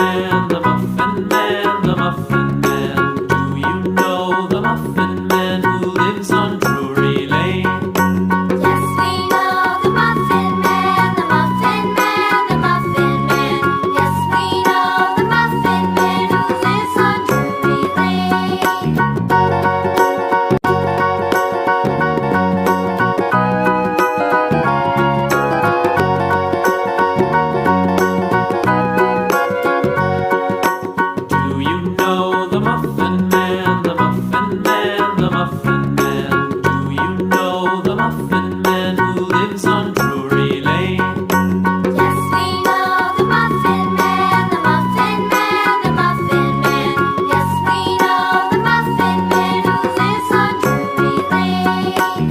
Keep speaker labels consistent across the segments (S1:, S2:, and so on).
S1: Man, the Muffin Man, the Muffin Man. Do you know the Muffin Man who lives on Drury Lane?
S2: Yes, we know the Muffin Man, the Muffin Man, the Muffin Man. Yes, we know the Muffin Man who lives on Drury Lane.
S1: Do you know the Muffin Man, the Muffin Man, the Muffin Man? Do you know the Muffin Man who lives on Drury Lane?
S2: Yes, we know the Muffin Man, the Muffin Man, the Muffin Man. Yes, we know the Muffin Man who lives on Drury Lane.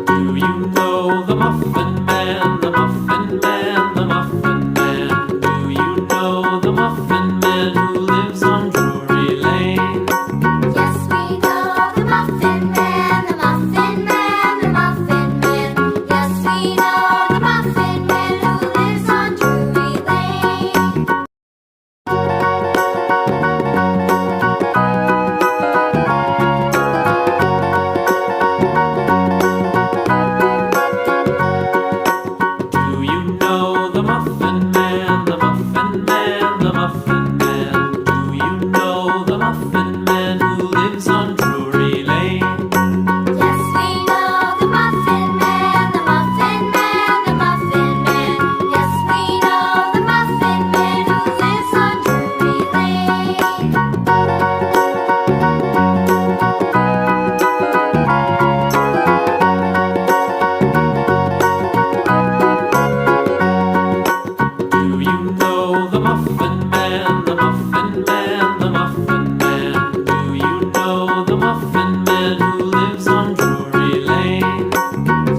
S1: Do you know the Muffin Man, the Muffin Man, the Muffin Man? Do you know the Muffin Man who lives on Drury Lane?
S2: Yes, we know the Muffin Man, the Muffin Man, the Muffin Man. Yes, we know the Muffin Man who lives on Drury Lane.
S1: Do you know the Muffin Man, the Muffin Man, the Muffin Man? Do you know the Muffin Man who lives on Drury Lane?
S2: Yes, we know the Muffin Man, the Muffin Man, the Muffin Man. Yes, we know the Muffin Man who lives on Drury Lane.
S1: Do you know the Muffin Man, the Muffin Man, the Muffin Man? Do you know the Muffin Man who lives on Drury Lane?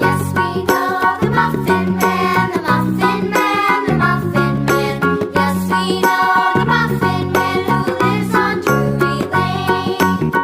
S2: Yes, we know the Muffin Man, the Muffin Man, the Muffin Man. Yes, we know the Muffin Man who lives on Drury Lane.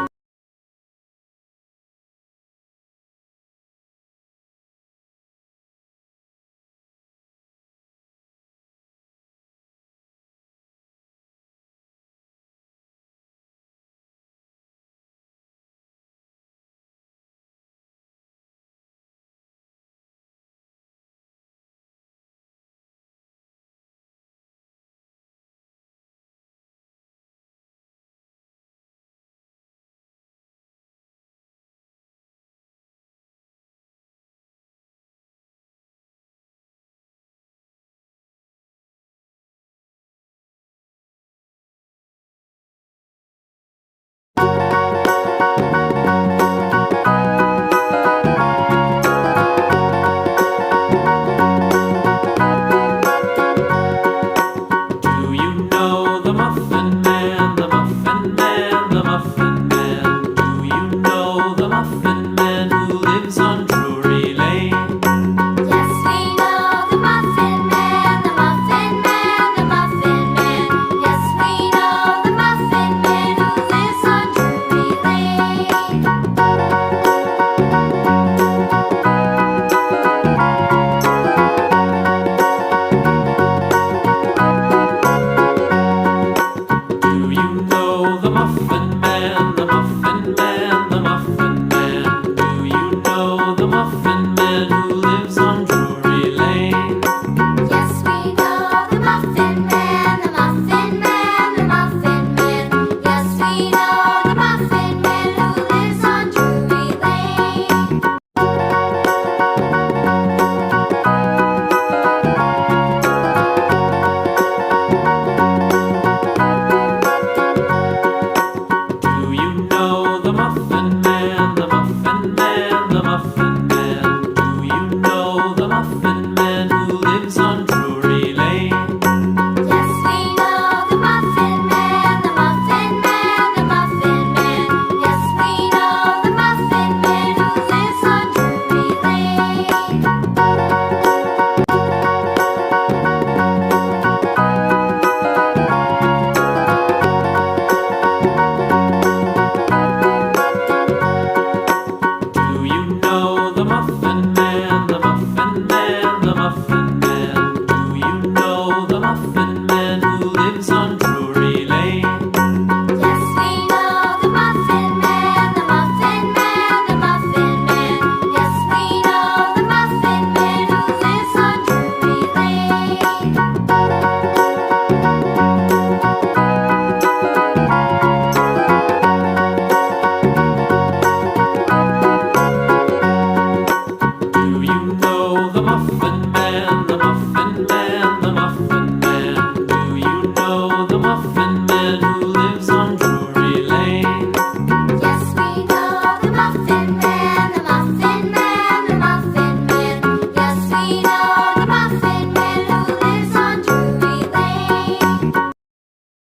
S1: Muffin Man, the